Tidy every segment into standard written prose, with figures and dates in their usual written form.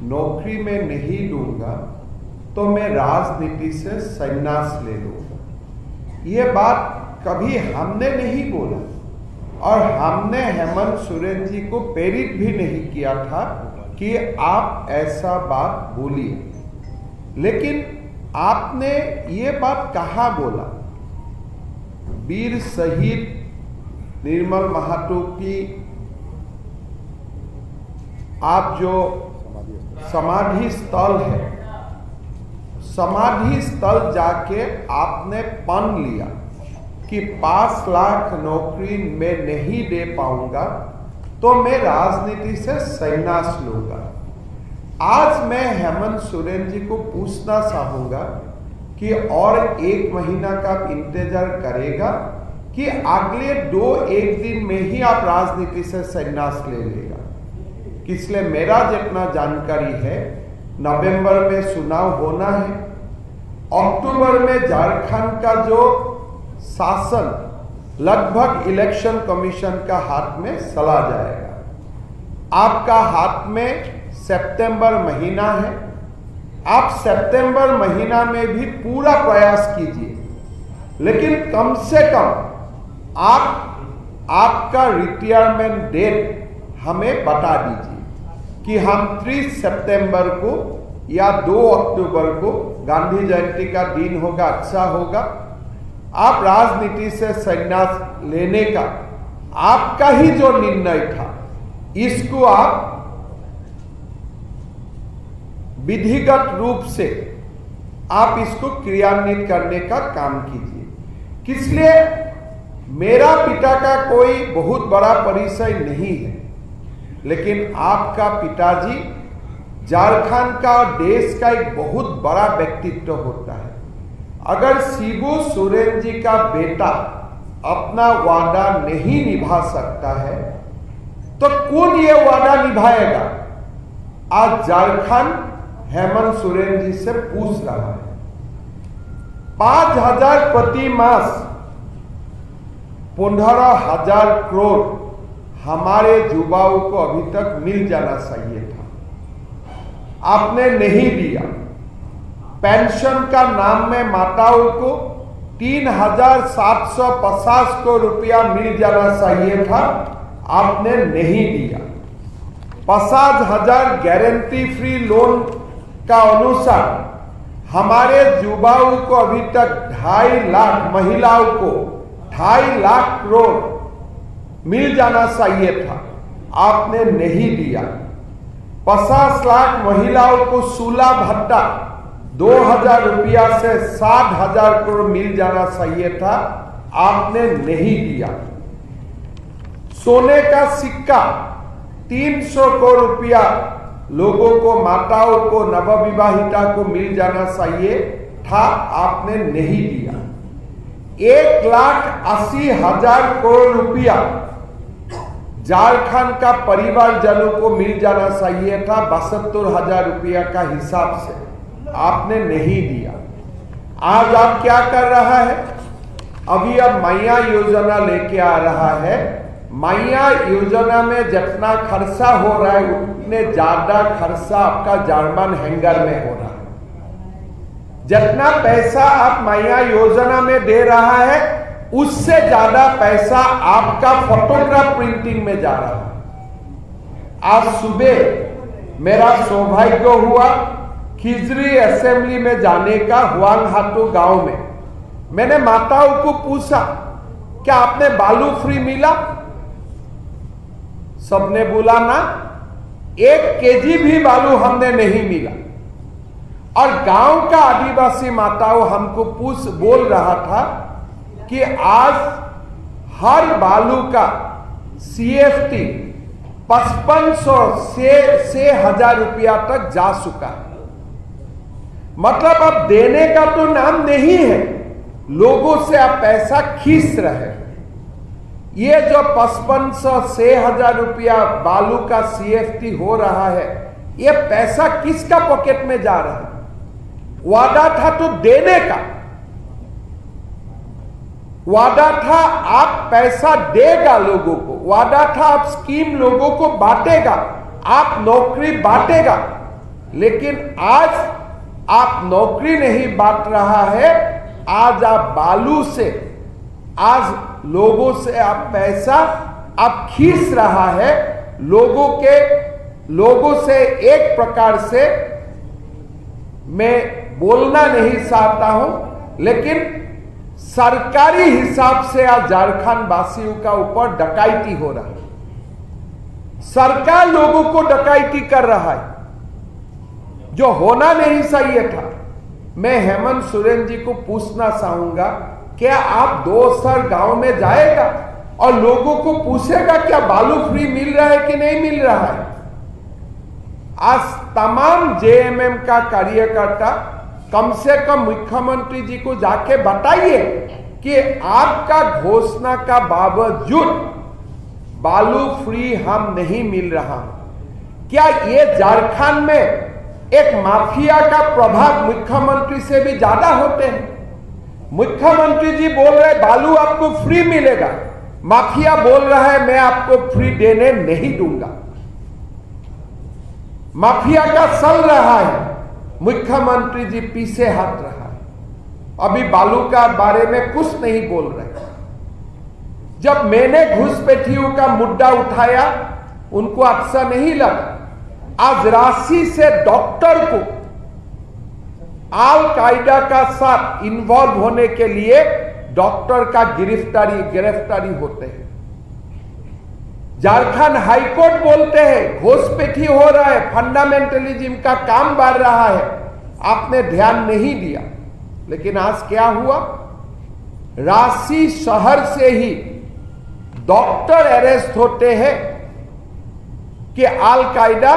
नौकरी में नहीं लूंगा तो मैं राजनीति से संन्यास ले लूंगा। ये बात कभी हमने नहीं बोला और हमने हेमंत सोरेन जी को प्रेरित भी नहीं किया था कि आप ऐसा बात बोलिए। लेकिन आपने ये बात कहाँ बोला? वीर शहीद निर्मल महातो की आप जो समाधि स्थल है, समाधि स्थल जाके आपने पन लिया कि 5 लाख नौकरी में नहीं दे पाऊंगा तो मैं राजनीति से संन्यास लूंगा। आज मैं हेमंत सोरेन जी को पूछना चाहूंगा कि और 1 महीना का इंतजार करेगा कि अगले 2-1 दिन में ही आप राजनीति से संन्यास ले लेगा। इसलिए मेरा जितना जानकारी है नवंबर में चुनाव होना है, अक्टूबर में झारखंड का जो शासन लगभग इलेक्शन कमीशन का हाथ में चला जाएगा। आपका हाथ में सितंबर महीना है, आप सितंबर महीना में भी पूरा प्रयास कीजिए, लेकिन कम से कम आप आपका रिटायरमेंट डेट हमें बता दीजिए कि हम 30 सितंबर को या 2 अक्टूबर को, गांधी जयंती का दिन होगा, अच्छा होगा, आप राजनीति से संन्यास लेने का आपका ही जो निर्णय था, इसको आप विधिगत रूप से आप इसको क्रियान्वित करने का काम कीजिए। इसलिए मेरा पिता का कोई बहुत बड़ा परिचय नहीं है, लेकिन आपका पिताजी झारखंड का, देश का एक बहुत बड़ा व्यक्तित्व होता है। अगर शिबू सोरेन जी का बेटा अपना वादा नहीं निभा सकता है तो कौन ये वादा निभाएगा? आज झारखंड हेमंत सोरेन जी से पूछ रहा है। 5,000 प्रति मास 15,000 करोड़ हमारे युवाओं को अभी तक मिल जाना चाहिए था, आपने नहीं दिया। पेंशन का नाम में माताओं को 3,750 करोड़ रुपया मिल जाना चाहिए था, आपने नहीं दिया। 50,000 गारंटी फ्री लोन का अनुसार हमारे युवाओं को अभी तक 2.5 लाख, महिलाओं को 2.5 लाख करोड़ मिल जाना चाहिए था, आपने नहीं दिया। 50 लाख महिलाओं को 16 भत्ता 2,000 रुपया से 60,000 करोड़ मिल जाना चाहिए था, आपने नहीं दिया। सोने का सिक्का 300 करोड़ रुपया लोगों को, माताओं को, नवविवाहिता को मिल जाना चाहिए था, आपने नहीं दिया। 1,80,000 करोड़ रुपया झारखंड का परिवारजनों को मिल जाना चाहिए था 72,000 रुपया का हिसाब से, आपने नहीं दिया। आज आप क्या कर रहा है? अभी अब मैया योजना लेके आ रहा है। मैया योजना में जितना खर्चा हो रहा है उतने ज्यादा खर्चा आपका जर्मन हैंगर में हो रहा है। जितना पैसा आप मैया योजना में दे रहा है उससे ज्यादा पैसा आपका फोटोग्राफ प्रिंटिंग में जा रहा है। आज सुबह मेरा सौभाग्य हुआ खिजरी असेंबली में जाने का, हुआंगहाटू गांव में। मैंने माताओं को पूछा, क्या आपने बालू फ्री मिला? सबने बोला ना, 1 केजी भी बालू हमने नहीं मिला। और गांव का आदिवासी माताओं हमको बोल रहा था कि आज हर बालू का CFT 5500 से 6,000 रुपया तक जा चुका है। मतलब अब देने का तो नाम नहीं है, लोगों से आप पैसा खींच रहे हैं। ये जो 5500 6,000 रुपया बालू का CFT हो रहा है, ये पैसा किसका पॉकेट में जा रहा है? वादा था तो देने का, वादा था आप पैसा देगा लोगों को, वादा था आप स्कीम लोगों को बांटेगा, आप नौकरी बांटेगा, लेकिन आज आप नौकरी नहीं बांट रहा है, आज आप बालू से, आज लोगों से आप पैसा आप खींच रहा है। लोगों से एक प्रकार से मैं बोलना नहीं चाहता हूं, लेकिन सरकारी हिसाब से आज झारखंड वासियों का ऊपर डकैती हो रहा है। सरकार लोगों को डकैती कर रहा है, जो होना नहीं चाहिए था। मैं हेमंत सोरेन जी को पूछना चाहूंगा, क्या आप 2 सर गांव में जाएगा और लोगों को पूछेगा क्या बालू फ्री मिल रहा है कि नहीं मिल रहा है? आज तमाम जेएमएम का कार्यकर्ता कम से कम मुख्यमंत्री जी को जाके बताइए कि आपका घोषणा का बावजूद बालू फ्री हम नहीं मिल रहा। क्या ये झारखंड में एक माफिया का प्रभाव मुख्यमंत्री से भी ज्यादा होते हैं? मुख्यमंत्री जी बोल रहे बालू आपको फ्री मिलेगा, माफिया बोल रहा है मैं आपको फ्री देने नहीं दूंगा। माफिया का चल रहा है, मुख्यमंत्री जी पीछे हट रहा है, अभी बालू का बारे में कुछ नहीं बोल रहे। जब मैंने घुसपैठियों का मुद्दा उठाया, उनको अच्छा नहीं लगा। आज रांची से डॉक्टर को अल कायदा का साथ इन्वॉल्व होने के लिए डॉक्टर का गिरफ्तारी होते हैं। झारखंड हाईकोर्ट बोलते हैं घुसपैठी हो रहा है, फंडामेंटलिज्म का काम बढ़ रहा है, आपने ध्यान नहीं दिया। लेकिन आज क्या हुआ? रांची शहर से ही डॉक्टर अरेस्ट होते हैं कि अल कायदा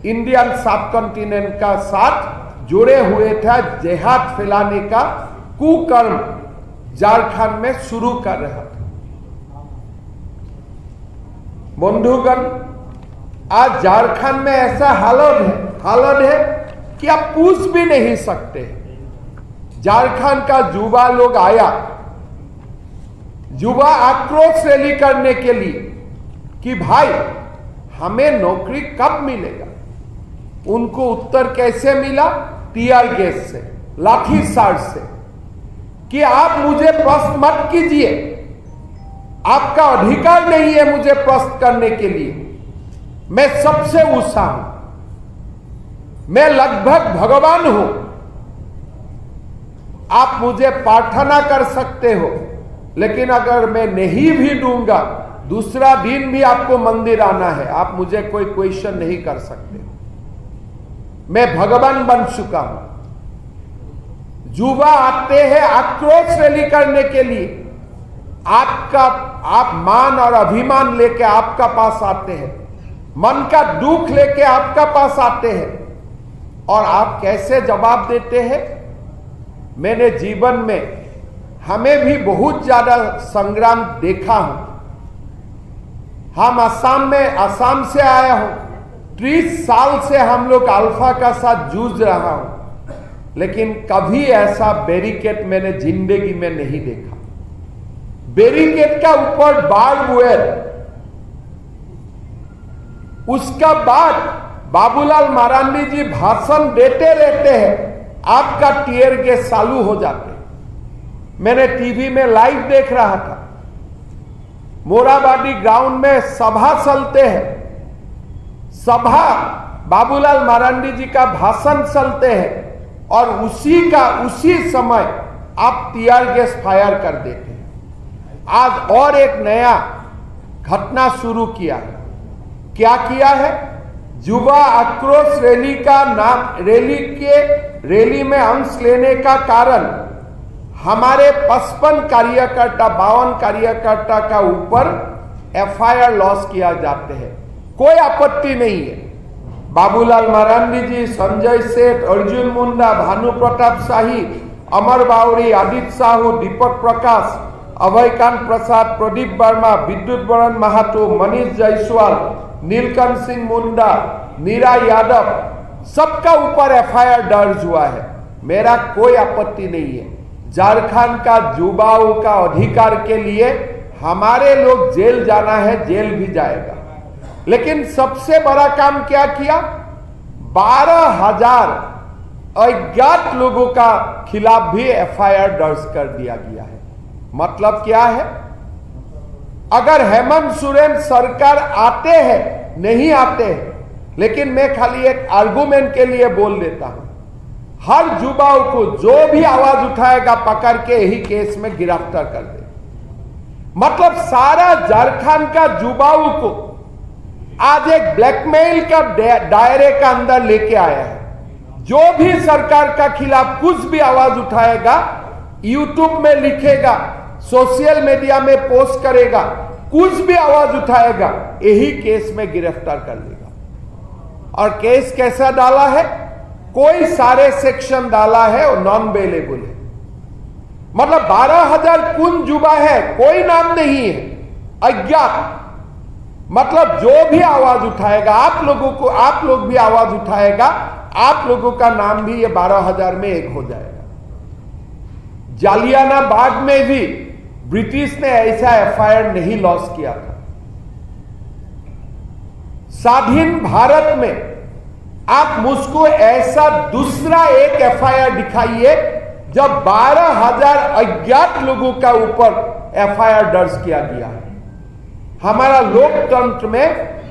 इंडियन सब कॉन्टिनेंट का साथ जुड़े हुए था, जिहाद फैलाने का कुकर्म झारखंड में शुरू कर रहा था। बंधुगण, आज झारखंड में ऐसा हालत है कि आप पूछ भी नहीं सकते। झारखंड का युवा लोग आया, युवा आक्रोश रैली करने के लिए कि भाई हमें नौकरी कब मिलेगा। उनको उत्तर कैसे मिला? टीयर गैस से, लाठीचार्ज से, कि आप मुझे प्रश्न मत कीजिए, आपका अधिकार नहीं है मुझे प्रश्न करने के लिए, मैं सबसे ऊंचा हूं, मैं लगभग भगवान हूं, आप मुझे प्रार्थना कर सकते हो, लेकिन अगर मैं नहीं भी दूंगा, दूसरा दिन भी आपको मंदिर आना है, आप मुझे कोई क्वेश्चन नहीं कर सकते, मैं भगवान बन चुका हूं। युवा आते हैं आक्रोश रैली करने के लिए, आप मान और अभिमान लेके आपका पास आते हैं, मन का दुख लेके आपका पास आते हैं, और आप कैसे जवाब देते हैं? मैंने जीवन में हमें भी बहुत ज्यादा संग्राम देखा हूं। हम असम से आया हूं, 30 साल से हम लोग अल्फा का साथ जूझ रहा हूं, लेकिन कभी ऐसा बैरिकेड मैंने जिंदगी में नहीं देखा। बैरिकेड का ऊपर बार्ब वायर, उसका बाद बाबूलाल मरांडी जी भाषण देते रहते हैं, आपका टीयर गैस चालू हो जाते। मैंने टीवी में लाइव देख रहा था, मोराबादी ग्राउंड में सभा चलते हैं, सभा बाबूलाल मरांडी जी का भाषण चलते हैं, और उसी समय आप टीयर गैस फायर कर देते हैं। आज और एक नया घटना शुरू किया है। क्या किया है? युवा आक्रोश रैली का नाम, रैली में अंश लेने का कारण हमारे 55 कार्यकर्ता 52 कार्यकर्ता का ऊपर एफआईआर लॉस किया जाते हैं, कोई आपत्ति नहीं है। बाबूलाल मरांडी जी, संजय सेठ, अर्जुन मुंडा, भानु प्रताप शाही, अमर बावरी, आदित्य साहू, दीपक प्रकाश, अभयकांत प्रसाद, प्रदीप वर्मा, विद्युत बरन महातो, मनीष जायसवाल, नीलकंठ सिंह मुंडा, मीरा यादव, सबका ऊपर एफआईआर दर्ज हुआ है। मेरा कोई आपत्ति नहीं है। झारखंड का युवाओं का अधिकार के लिए हमारे लोग जेल जाना है, जेल भी जाएगा। लेकिन सबसे बड़ा काम क्या किया? 12,000 अज्ञात लोगों का खिलाफ भी एफआईआर दर्ज कर दिया गया है। मतलब क्या है? अगर हेमंत सोरेन सरकार आते हैं, नहीं आते हैं, लेकिन मैं खाली एक आर्गुमेंट के लिए बोल देता हूं, हर युवाओं को जो भी आवाज उठाएगा पकड़ के यही केस में गिरफ्तार कर दे। मतलब सारा झारखंड का युवाओं को आज एक ब्लैकमेल का दायरे का अंदर लेके आया है। जो भी सरकार का खिलाफ कुछ भी आवाज उठाएगा, यूट्यूब में लिखेगा, सोशल मीडिया में पोस्ट करेगा, कुछ भी आवाज उठाएगा, यही केस में गिरफ्तार कर लेगा। और केस कैसा डाला है? कोई सारे सेक्शन डाला है और नॉन बेलेबल है। मतलब 12,000 कौन युवा है, कोई नाम नहीं है, अज्ञात। मतलब जो भी आवाज उठाएगा, आप लोग भी आवाज उठाएगा, आप लोगों का नाम भी ये 12,000 में एक हो जाएगा। जालियाना बाग में भी ब्रिटिश ने ऐसा एफआईआर नहीं लॉन्च किया था। स्वाधीन भारत में आप मुझको ऐसा दूसरा एक एफआईआर दिखाइए जब 12,000 अज्ञात लोगों का ऊपर एफआईआर दर्ज किया गया है। हमारा लोकतंत्र में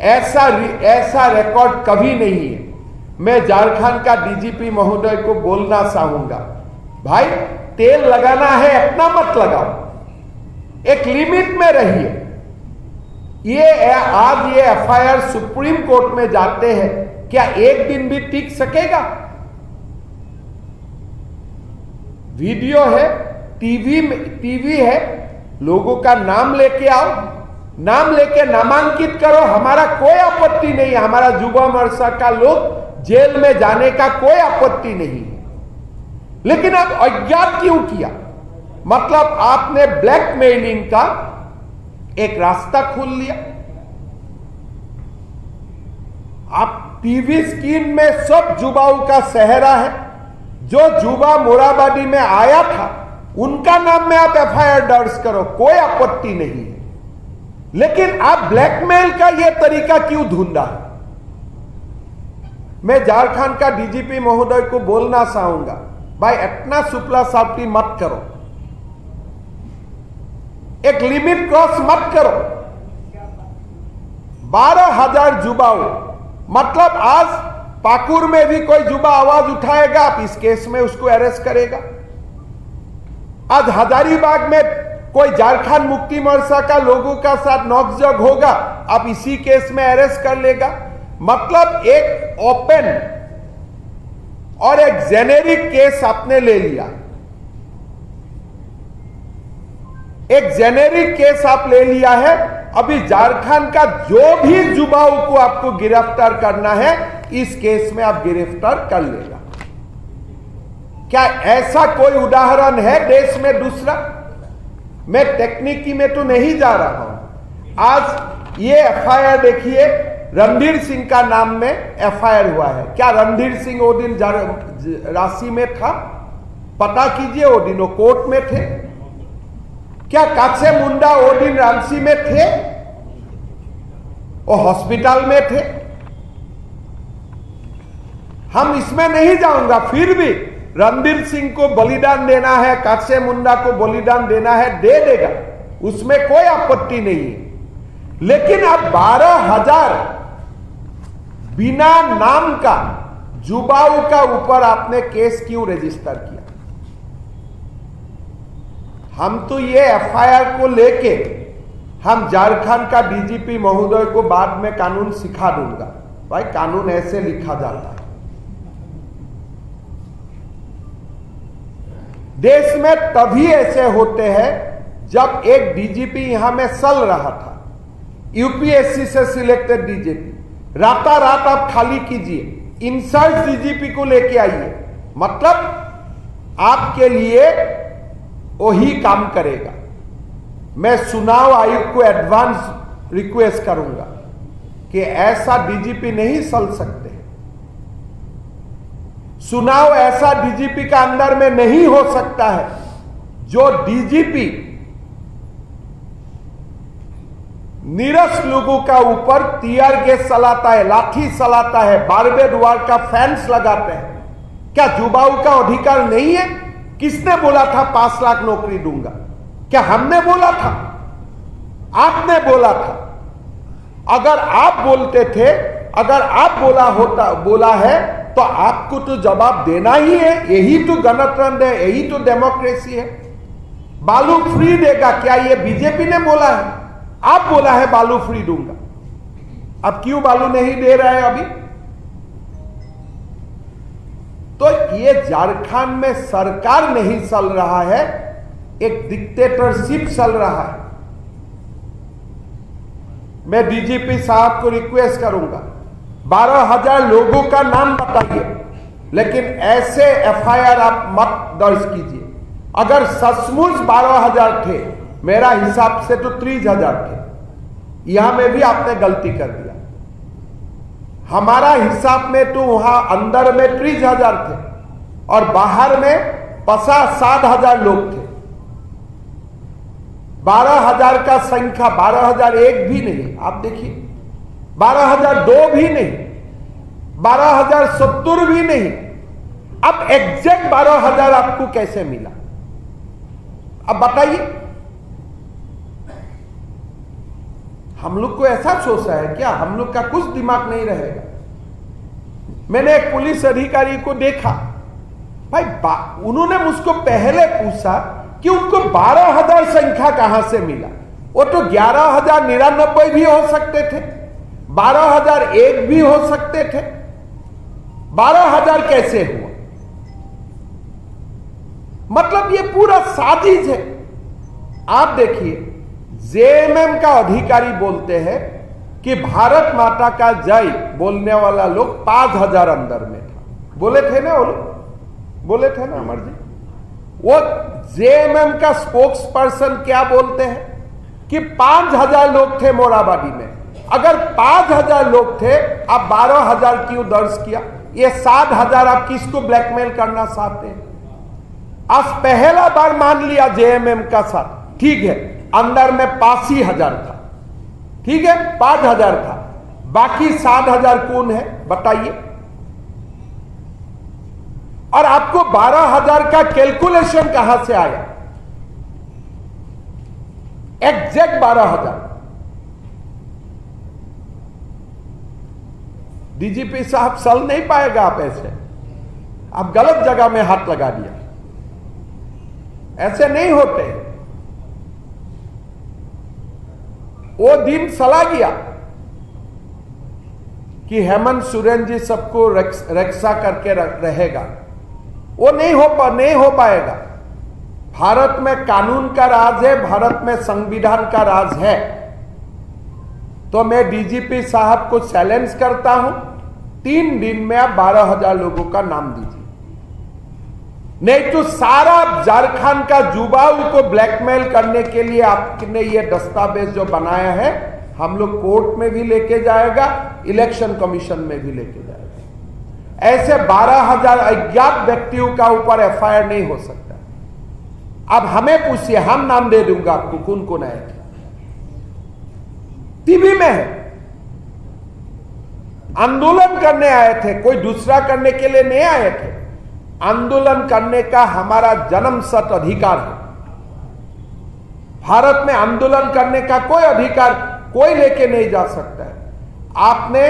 ऐसा रिकॉर्ड कभी नहीं है। मैं झारखंड का डीजीपी महोदय को बोलना चाहूंगा, भाई तेल लगाना है अपना मत लगाओ, एक लिमिट में रहिए। आज ये एफआईआर सुप्रीम कोर्ट में जाते हैं, क्या एक दिन भी टिक सकेगा? वीडियो है, टीवी है, लोगों का नाम लेके आओ, नाम लेके नामांकित करो, हमारा कोई आपत्ति नहीं है। हमारा युवा मोर्चा का लोग जेल में जाने का कोई आपत्ति नहीं है। लेकिन अब अज्ञात क्यों किया? मतलब आपने ब्लैकमेलिंग का एक रास्ता खोल लिया। आप टीवी स्क्रीन में सब युवाओं का चेहरा है। जो युवा मोराबादी में आया था उनका नाम में आप एफआईआर दर्ज करो, कोई आपत्ति नहीं है। लेकिन आप ब्लैकमेल का यह तरीका क्यों ढूंढा है? मैं झारखंड का डीजीपी महोदय को बोलना चाहूंगा, भाई इतना सुपला सापटी मत करो, एक लिमिट क्रॉस मत करो। 12,000 युवाओं, मतलब आज पाकुड़ में भी कोई युवा आवाज उठाएगा, आप इस केस में उसको अरेस्ट करेगा। आज हजारीबाग में कोई झारखंड मुक्ति मोर्चा का लोगों का साथ नोकझोंक होगा, आप इसी केस में अरेस्ट कर लेगा। मतलब एक ओपन और एक जेनेरिक केस आपने ले लिया। एक जेनेरिक केस आप ले लिया है। अभी झारखंड का जो भी युवाओं को आपको गिरफ्तार करना है, इस केस में आप गिरफ्तार कर लेगा। क्या ऐसा कोई उदाहरण है देश में दूसरा? मैं टेक्निकी में तो नहीं जा रहा हूं। आज ये एफआईआर देखिए, रणधीर सिंह का नाम में एफआईआर हुआ है। क्या रणधीर सिंह वो दिन रांची में था? पता कीजिए, वो दिन वो कोर्ट में थे। क्या काचे मुंडा वो दिन रांची में थे? वो हॉस्पिटल में थे। हम इसमें नहीं जाऊंगा, फिर भी रणधीर सिंह को बलिदान देना है, काचे मुंडा को बलिदान देना है, दे देगा, उसमें कोई आपत्ति नहीं है। लेकिन अब 12,000 बिना नाम का युवाओं का ऊपर आपने केस क्यों रजिस्टर किया? हम तो ये एफआईआर को लेके हम झारखंड का डीजीपी महोदय को बाद में कानून सिखा दूंगा, भाई कानून ऐसे लिखा जाता है। देश में तभी ऐसे होते हैं जब एक डीजीपी यहां में चल रहा था, यूपीएससी से सिलेक्टेड डीजीपी, रातारात आप खाली कीजिए, इंसर्ट डीजीपी को लेके आइए, मतलब आपके लिए वही काम करेगा। मैं चुनाव आयोग को एडवांस रिक्वेस्ट करूंगा कि ऐसा डीजीपी नहीं चल सकते। चुनाव ऐसा डीजीपी का अंदर में नहीं हो सकता है जो डीजीपी नीरस लोगों का ऊपर टीयर गैस चलाता है, लाठी चलाता है, बारबेड वार का फैंस लगाते हैं। क्या युवाओं का अधिकार नहीं है? किसने बोला था 5 लाख नौकरी दूंगा? क्या हमने बोला था? आपने बोला था। अगर आप बोलते थे, अगर आप बोला है तो आपको तो जवाब देना ही है। यही तो गणतंत्र है, यही तो डेमोक्रेसी है। बालू फ्री देगा, क्या ये बीजेपी ने बोला है? आप बोला है बालू फ्री दूंगा। अब क्यों बालू नहीं दे रहा है अभी? तो ये झारखंड में सरकार नहीं चल रहा है, एक डिक्टेटरशिप चल रहा है। मैं डीजीपी साहब को रिक्वेस्ट करूंगा, 12,000 लोगों का नाम बताइए, लेकिन ऐसे एफआईआर आप मत दर्ज कीजिए। अगर सचमुच 12,000 थे, मेरा हिसाब से तो 30,000 थे। यहां में भी आपने गलती कर दिया। हमारा हिसाब में तो वहां अंदर में 30,000 थे और बाहर में 50-60,000 लोग थे। 12,000 का संख्या 12,001 भी नहीं। आप देखिए, 12,002 भी नहीं, 12,070 भी नहीं। अब एग्जैक्ट 12,000 आपको कैसे मिला? अब बताइए। हम लोग को ऐसा सोचा है क्या? हम लोग का कुछ दिमाग नहीं रहेगा। मैंने एक पुलिस अधिकारी को देखा, भाई उन्होंने मुझको पहले पूछा कि उनको 12,000 संख्या कहां से मिला। वो तो 11,099 भी हो सकते थे, 12,001 भी हो सकते थे। 12,000 कैसे हुआ? मतलब ये पूरा साजिश है। आप देखिए, जेएमएम का अधिकारी बोलते हैं कि भारत माता का जय बोलने वाला लोग 5,000 अंदर में था। बोले थे ना वो लोग? बोले थे ना अमर जी? वो जेएमएम का स्पोक्स पर्सन क्या बोलते हैं कि 5,000 लोग थे मोराबादी में। अगर 5,000 लोग थे, आप 12,000 क्यों दर्ज किया? ये 7,000 आप किसको ब्लैकमेल करना चाहते हैं? आज पहला बार मान लिया जेएमएम का साथ, ठीक है, अंदर में 85,000 था, ठीक है, 5,000 था, बाकी 7,000 कौन है बताइए? और आपको 12,000 का कैलकुलेशन कहां से आया? एग्जैक्ट 12,000। डीजीपी साहब चल नहीं पाएगा आप ऐसे। आप गलत जगह में हाथ लगा दिया। ऐसे नहीं होते। वो दिन चला गया कि हेमंत सोरेन जी सबको रक्षा करके रहेगा। वो नहीं हो पाएगा। भारत में कानून का राज है, भारत में संविधान का राज है। तो मैं डीजीपी साहब को चैलेंज करता हूं, 3 दिन में आप 12,000 लोगों का नाम दीजिए, नहीं तो सारा झारखंड का युवाओं को ब्लैकमेल करने के लिए आपने ये दस्तावेज जो बनाया है, हम लोग कोर्ट में भी लेके जाएगा, इलेक्शन कमीशन में भी लेके जाएगा। ऐसे 12,000 अज्ञात व्यक्तियों का ऊपर एफआईआर नहीं हो सकता। अब हमें पूछिए, हम नाम दे दूंगा आपको कौन कौन आए थे। टीवी में है, आंदोलन करने आए थे, कोई दूसरा करने के लिए नहीं आए थे। आंदोलन करने का हमारा जन्मसिद्ध अधिकार है। भारत में आंदोलन करने का कोई अधिकार कोई लेके नहीं जा सकता है। आपने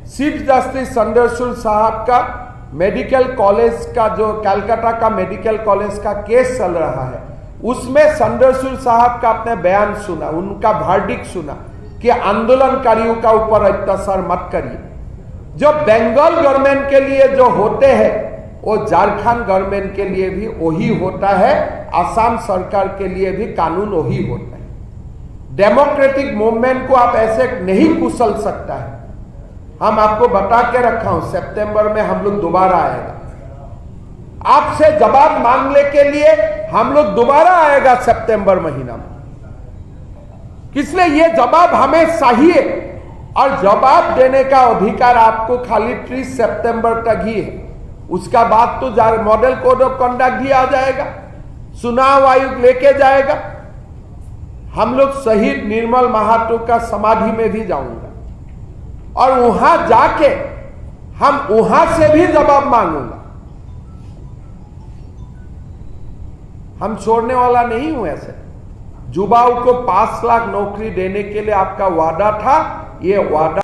चीफ जस्टिस चंद्रचूड़ साहब का मेडिकल कॉलेज का, जो कलकत्ता का मेडिकल कॉलेज का केस चल रहा है, उसमें चंद्रचूड़ साहब का आपने बयान सुना, उनका वर्डिक्ट सुना कि आंदोलनकारियों का ऊपर अत्याचार मत करिए। जो बंगाल गवर्नमेंट के लिए जो होते हैं, वो झारखंड गवर्नमेंट के लिए भी वही होता है, असम सरकार के लिए भी कानून वही होता है। डेमोक्रेटिक मूवमेंट को आप ऐसे नहीं कुचल सकता है। हम आपको बता के रखा हूं, सितंबर में हम लोग दोबारा आएगा, आपसे जवाब मांगने के लिए हम लोग दोबारा आएगा सितंबर महीना में। इसलिए ये जवाब हमें चाहिए, और जवाब देने का अधिकार आपको खाली 30 सितंबर तक ही है। उसका बाद तो मॉडल कोड ऑफ कंडक्ट भी आ जाएगा, चुनाव आयोग लेके जाएगा। हम लोग शहीद निर्मल महातो का समाधि में भी जाऊंगा और वहां जाके हम वहां से भी जवाब मांगूंगा। हम छोड़ने वाला नहीं हूं। ऐसे युवाओं को 5 लाख नौकरी देने के लिए आपका वादा था, ये वादा